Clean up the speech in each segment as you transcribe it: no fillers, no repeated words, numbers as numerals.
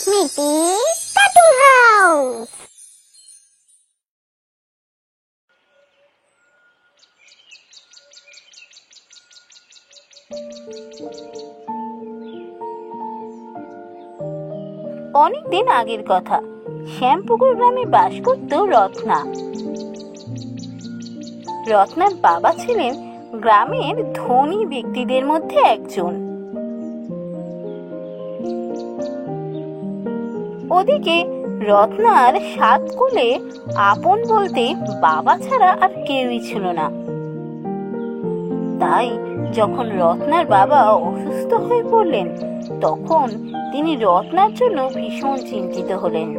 স্মিতিস cartoon house. অনেকদিন আগের কথা, শ্যামপুকুর গ্রামে বাস করত রত্না। রত্নার বাবা ছিলেন গ্রামের ধনী ব্যক্তিদের মধ্যে একজন। ওদিকে রত্নার 7 কুলে আপন বলতে বাবা ছাড়া আর কেউই ছিল না। তাই যখন রত্নার বাবা অসুস্থ হয়ে পড়লেন, তখন তিনি রত্নার জন্য ভীষণ চিন্তিত হলেন।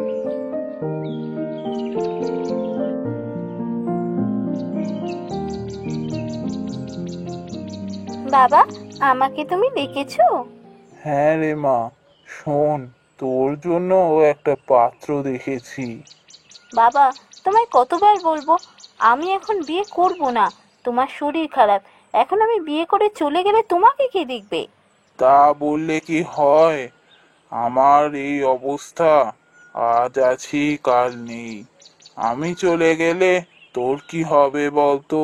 বাবা, আমাকে তুমি ডেকেছো? হ্যাঁ রে মা, শোন, তোর জন্য একটা পাত্র দেখেছি। বাবা, তোমায় কতবার বলবো আমি এখন বিয়ে করব না। তোমার শরীর খারাপ, এখন আমি বিয়ে করে চলে গেলে তোমাকে কে দেখবে? তা বললে কি হয়? আমার এই অবস্থা, আজ আছি কাল নেই। আমি চলে গেলে তোর কি হবে বলতো?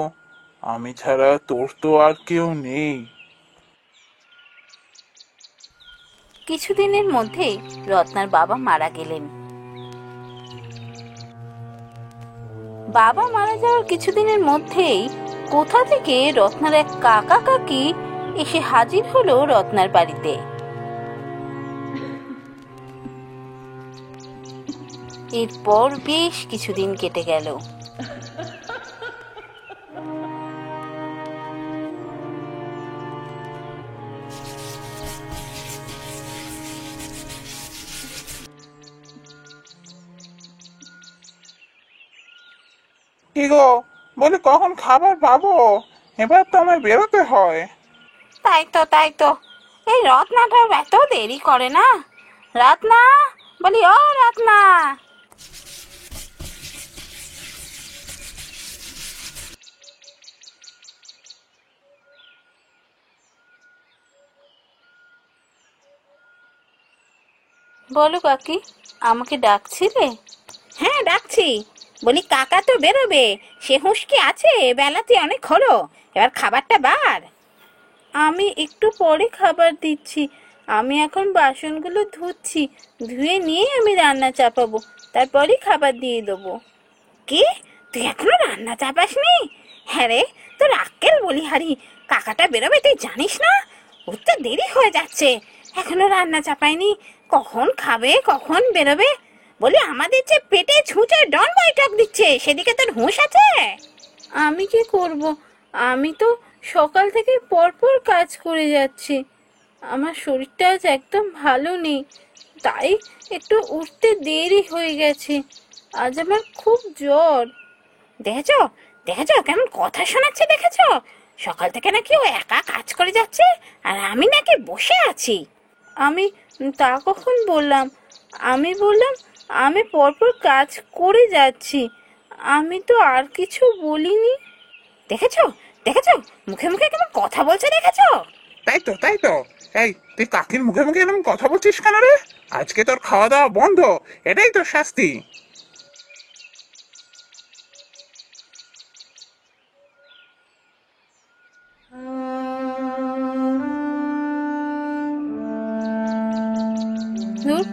আমি ছাড়া তোর তো আর কেউ নেই। কিছুদিনের মধ্যেই রত্নার বাবা মারা গেলেন। বাবা মারা যাওয়ার কিছুদিনের মধ্যেই কোথা থেকে রত্নার এক কাকা কাকি এসে হাজির হলো রত্নার বাড়িতে। এরপর বেশ কিছুদিন কেটে গেল। কি গো, বলি কখন খাবার পাবো? এবার তো আমায় বেরোতে হয়। তাই তো এই রত্নাটা এত দেরি করে না। রত্না, বলি ও রত্না। বলো কাকি, আমাকে ডাকছিলে? হ্যাঁ ডাকছি। বলি কাকা তো বেরোবে, সে হুঁশ কি আছে? বেলাতে অনেক হলো, এবার খাবারটা বার। আমি একটু পরে খাবার দিচ্ছি। আমি এখন বাসনগুলো ধুচ্ছি, ধুয়ে নিয়ে আমি রান্না চাপাবো, তারপরই খাবার দিয়ে দেবো। কি, তুই এখনো রান্না চাপাসনি? হ্যাঁ রে, তোর আক্কেল বলি হারি, কাকাটা বেরোবে তুই জানিস না? উঠতে দেরি হয়ে যাচ্ছে, এখনো রান্না চাপায়নি। কখন খাবে, কখন বেরোবে? বলি আমাদের যে পেটে ছুঁচে ডন বৈঠক দিচ্ছে, সেদিকে তোর হুঁশ আছে? আমি কি করব, আমি তো সকাল থেকে পরপর কাজ করে যাচ্ছি। আমার শরীরটা আজ একদম ভালো নেই, তাই একটু উঠতে দেরি হয়ে গেছে। আজ আমার খুব জ্বর। দেখেছো, দেখেছো কেমন কথা শোনাচ্ছে? দেখেছো, সকাল থেকে নাকি ও একা কাজ করে যাচ্ছে, আর আমি নাকি বসে আছি। আমি তা কখন বললাম? আমি বললাম আমি পরপর কাজ করে যাচ্ছি, আমি তো আর কিছু বলিনি। দেখেছো, দেখেছো মুখে মুখে কেমন কথা বলছে, দেখেছো? তাই তো, এই তুই কাকির মুখে মুখে এরকম কথা বলছিস কেন রে? আজকে তোর খাওয়া দাওয়া বন্ধ, এটাই তোর শাস্তি। ধুর,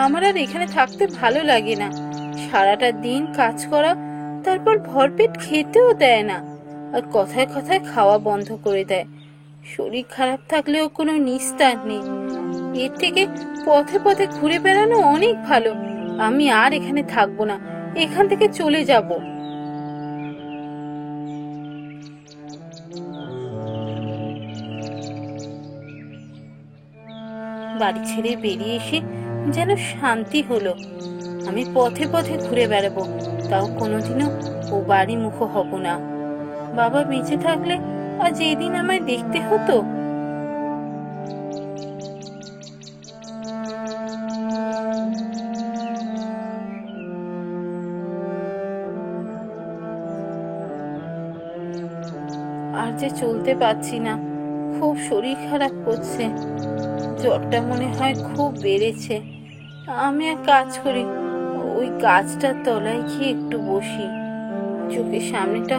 আমার আর এখানে থাকতে ভালো লাগে না। সারাটা দিন কাজ করা, তারপর ভরপেট খেতেও দেয় না, আর কথায় কথায় খাওয়া বন্ধ করে দেয়। শরীর খারাপ থাকলেও কোনো নিস্তার নেই। এর থেকে পথে পথে ঘুরে বেড়ানো অনেক ভালো। আমি আর এখানে থাকবো না, এখান থেকে চলে যাব। বাড়ি ছেড়ে বেরিয়ে এসে যেন শান্তি হলো। আমি পথে পথে ঘুরে বেড়াবো, তাও কোনোদিনও ও বাড়ি মুখ হব না। বাবা বেঁচে থাকলে আজ এই দিন আমায় দেখতে হতো। আর যে চলতে পারছি না, খুব শরীর খারাপ করছে। জ্বরটা মনে হয় খুব বেড়েছে। আমি এক কাজ করি, ওই গাছটার তলায় গিয়ে একটু বসি। চোখের সামনেটা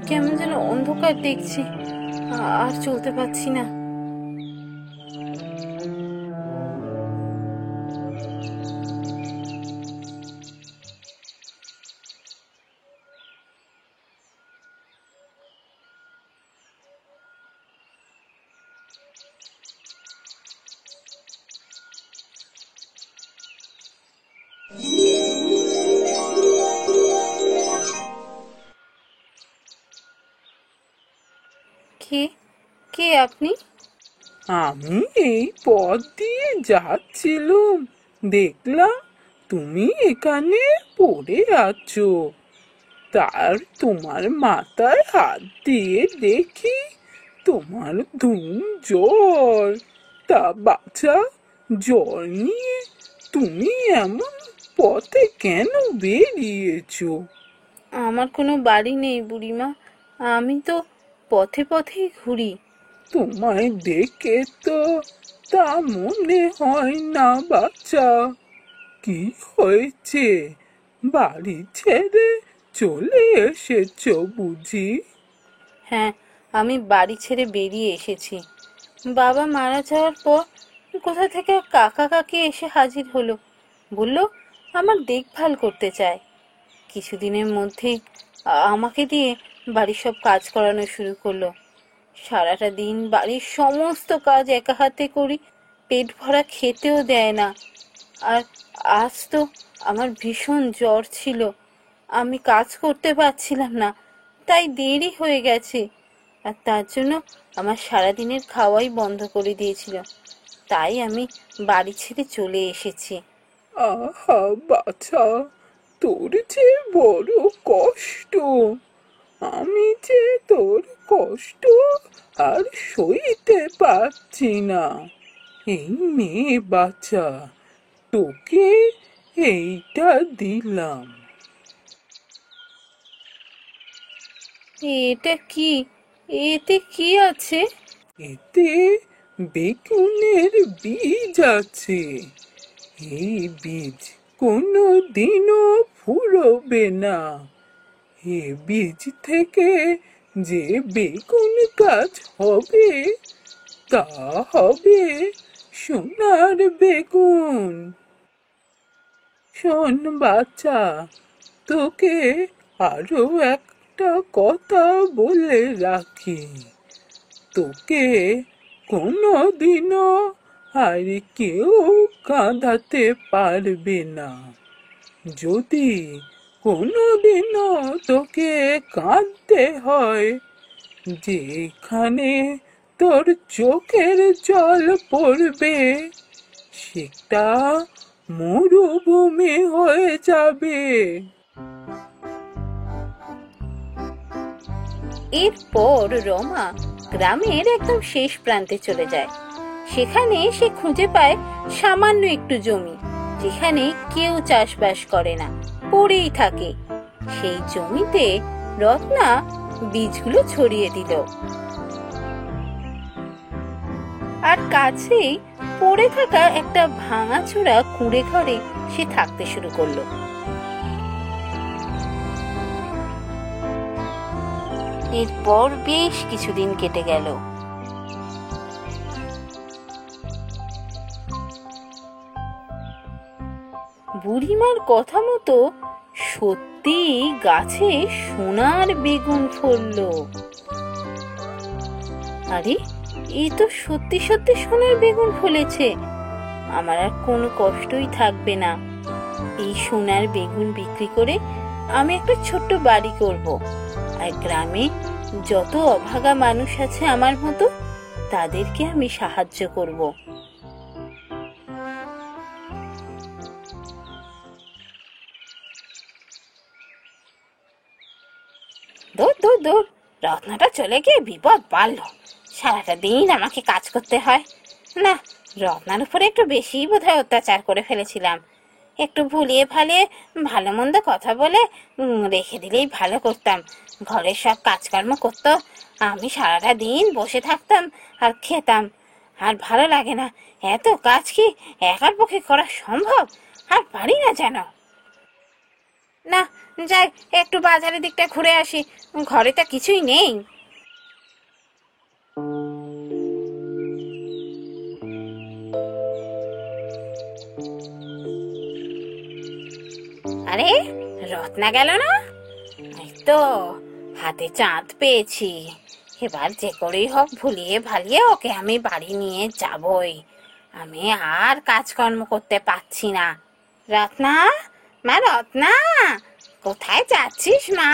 কেমন যেন অন্ধকার দেখছি, আর চলতে পারছি না। কে কে আপনি? আমি এই পথ দিয়ে যাচ্ছিলুম, দেখলাম তুমি এখানে পড়ে আছো। তার তোমার মাথায় হাত দিয়ে দেখি তোমার ধুম জ্বর। তা বাচ্চা, জ্বর নিয়ে তুমি এমন পথে কেন বেরিয়েছো? আমার কোনো বাড়ি নেই বুড়িমা, আমি তো পথে পথেই ঘুরি। তোমায় দেখে তো তা মনে হয় না বাচ্চা। কি হয়েছে? বাড়ি ছেড়ে চলে এসেছো বুঝি? হ্যাঁ, আমি বাড়ি ছেড়ে বেরিয়ে এসেছি। বাবা মারা যাওয়ার পর কোথা থেকে কাকা কাকি এসে হাজির হলো, বলল আমার দেখভাল করতে চায়। কিছুদিনের মধ্যেই আমাকে দিয়ে বাড়ির সব কাজ করানো শুরু করলো। সারাটা দিন বাড়ির সমস্ত কাজ একা হাতে করি, পেট ভরা খেতেও দেয় না। আর আজ তো আমার ভীষণ জ্বর ছিল, আমি কাজ করতে পারছিলাম না, তাই দেরি হয়ে গেছে। আর তার জন্য আমার সারাদিনের খাওয়াই বন্ধ করে দিয়েছিল, তাই আমি বাড়ি ছেড়ে চলে এসেছি। আহা বাছা, তোর যে বড় কষ্ট। আমি যে তোর কষ্ট আর সইতে পারছি না। এই নে বাচ্চা, তোকে এইটা দিলাম। এটা কি? এতে কি আছে? এতে বেগুনের বীজ আছে। এই বীজ কোনো দিনও ফুরোবে না। এ বীজ থেকে যে বেগুন গাছ হবে, তা হবে সোনার বেগুন। শোন বাচ্চা, তোকে আরো একটা কথা বলে রাখি। তোকে কোনো দিনও আর কেউ কাঁদাতে পারবে না। যদি কোনো দিনও তোকে কাঁদতে হয়, যেখানে তোর চোখের জল পড়বে সেটা মরুভূমি হয়ে যাবে। এরপর রমা গ্রামের একদম শেষ প্রান্তে চলে যায়। সেখানে সে খুঁজে পায় সামান্য একটু জমি, যেখানে কেউ চাষবাস করে না, পড়েই থাকে। সেই জমিতে রত্না বীজগুলো ছড়িয়ে দিল, আর কাছেই পড়ে থাকা একটা ভাঙাচোরা কুঁড়ে ঘরে সে থাকতে শুরু করলো। এরপর বেশ কিছুদিন কেটে গেল। বুড়িমার কথা মতো সত্যি গাছে সোনার বেগুন ফললো। আরে, এই তো সত্যি সত্যি সোনার বেগুন ফলেছে, আমার আর কোনো কষ্টই থাকবে না। এই সোনার বেগুন বিক্রি করে আমি একটা ছোট্ট বাড়ি করব, আর গ্রামে যত অভাগা মানুষ আছে আমার মতো, তাদেরকে আমি সাহায্য করব। দূর দূর দূর, রত্নাটা চলে গিয়ে বিপদ বাড়লো। সারাটা দিন আমাকে কাজ করতে হয়। না, রত্নার উপরে একটু বেশি বোধহয় অত্যাচার করে ফেলেছিলাম। একটু ভুলিয়ে ভালিয়ে ভালো মন্দ কথা বলে রেখে দিলেই ভালো করতাম। ঘরের সব কাজকর্ম করতো, আমি সারাটা দিন বসে থাকতাম আর খেতাম। আর ভালো লাগে না, এত কাজ কি একার পক্ষে করা সম্ভব? আর পারি না যেন। না, যাই একটু বাজারের দিকটা ঘুরে আসি, ঘরে তো কিছুই নেই। আরে রত্না গেল না? এই তো হাতে চাঁদ পেয়েছি, এবার যে করেই হোক ভুলিয়ে ভালিয়ে ওকে আমি বাড়ি নিয়ে যাবই। আমি আর কাজকর্ম করতে পারছি না। রত্না, মা রত্না, কোথায় যাচ্ছিস মা?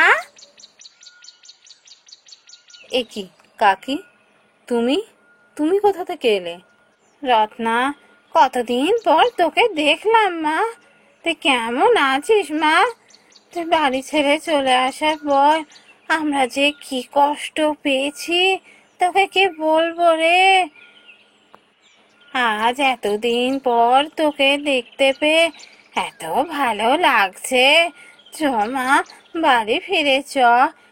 এ কি কাকি, তুমি তুমি কোথা থেকে এলে? রত্না, কতদিন পর তোকে দেখলাম মা, তুই কেমন আছিস মা? তুই বাড়ি ছেড়ে চলে আসার পর আমরা যে কি কষ্ট পেয়েছি তোকে কি বলবো রে। আজ এতদিন পর তোকে দেখতে পেয়ে এত ভালো লাগছে। চ মা, বাড়ি ফিরে চ।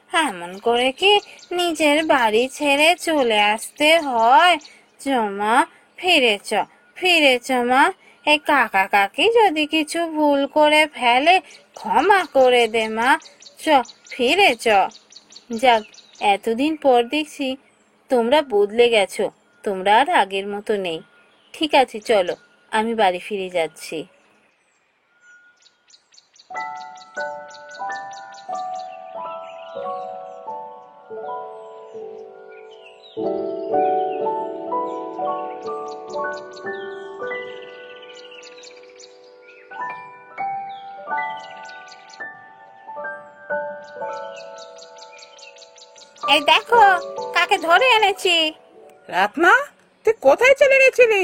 এমন করে কি নিজের বাড়ি ছেড়ে চলে আসতে হয়? চ মা, ফিরে চ, ফিরে চ মা। এই কাকা কাকি যদি কিছু ভুল করে ফেলে ক্ষমা করে দে মা। চ, ফিরে চ। যাক, এতদিন পর দেখছি তোমরা বদলে গেছো, তোমরা আর আগের মতো নেই। ঠিক আছে, চলো আমি বাড়ি ফিরে যাচ্ছি। এই দেখো, কাকে ধরে এনেছি। রত্না, তুই কোথায় চলে গেছিলি?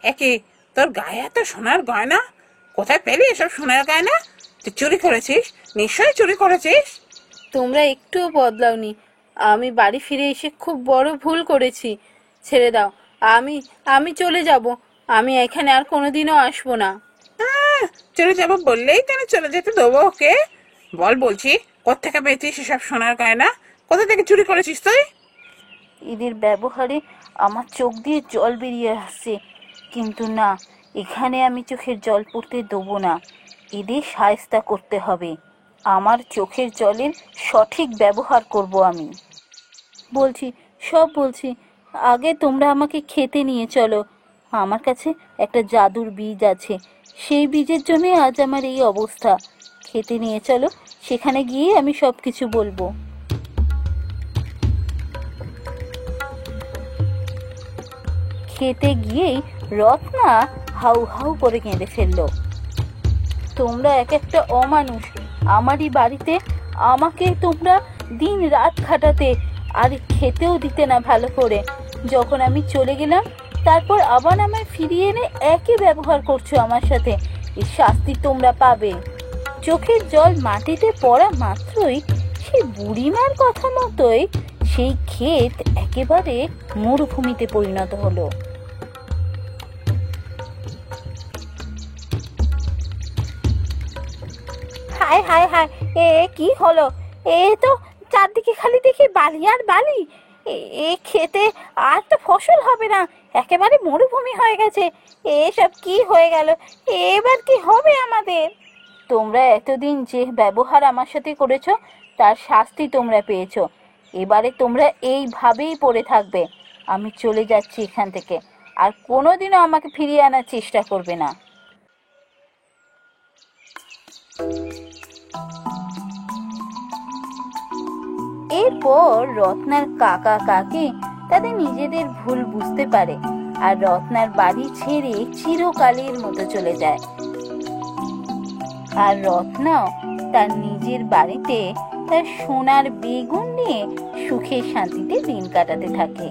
একে তোর গায়ে এত সোনার গয়না, কোথায় পেলি এসব সোনার গয়না? তুই চুরি করেছিস, নিশ্চয়ই চুরি করেছিস। তোমরা একটুও বদলাওনি, আমি বাড়ি ফিরে এসে খুব বড় ভুল করেছি। ছেড়ে দাও, আমি আমি চলে যাব। আমি এখানে আর কোনোদিনও আসবো না। চলে যাবো বললেই কেন চলে যেতে দেবো ওকে? বল বলছি, কোত্থেকে পেয়েছিস এসব সোনার গয়না? কোথা থেকে চুরি করেছিস তুই? এদের ব্যবহারে আমার চোখ দিয়ে জল বেরিয়ে আসছে, কিন্তু না, এখানে আমি চোখের জল পড়তে দেবো না। এদের শায়েস্তা করতে হবে। আমার চোখের জলের সঠিক ব্যবহার করব আমি। বলছি, সব বলছি, আগে তোমরা আমাকে খেতে নিয়ে চলো। আমার কাছে একটা জাদুর বীজ আছে, সেই বীজের জন্যে আজ আমার এই অবস্থা। খেতে নিয়ে চলো, সেখানে গিয়ে আমি সব কিছু বলবো। খেতে গিয়েই রত্না হাউ হাউ করে কেঁদে ফেললো। তোমরা এক একটা অমানুষ, আমারই বাড়িতে আমাকে তোমরা দিন রাত খাটাতে আর খেতেও দিতে না ভালো করে। যখন আমি চলে গেলাম তারপর আবার আমায় ফিরিয়ে এনে একই ব্যবহার করছো আমার সাথে। এর শাস্তি তোমরা পাবে। চোখের জল মাটিতে পড়া মাত্রই সেই বুড়িমার কথা মতোই সেই ক্ষেত একেবারে মরুভূমিতে পরিণত হলো। হায় হায় হায়, এ কি হলো? এ তো চারদিকে খালি দেখি বালি আর বালি। এ খেতে আর তো ফসল হবে না, একেবারে মরুভূমি হয়ে গেছে। এসব কি হয়ে গেল? এবার কি হবে আমাদের? তোমরা এতদিন যে ব্যবহার আমার সাথে করেছো তার শাস্তি তোমরা পেয়েছো। এবারে তোমরা এইভাবেই পড়ে থাকবে। আমি চলে যাচ্ছি এখান থেকে, আর কোনোদিনও আমাকে ফিরিয়ে আনার চেষ্টা করবে না। এরপর রত্নার কাকা কাকি তাদের নিজেদের ভুল বুঝতে পারে আর রত্নার বাড়ি ছেড়ে চিরকালের মতো চলে যায়। আর রত্নাও তার নিজের বাড়িতে তার সোনার বেগুন নিয়ে সুখে শান্তিতে দিন কাটাতে থাকে।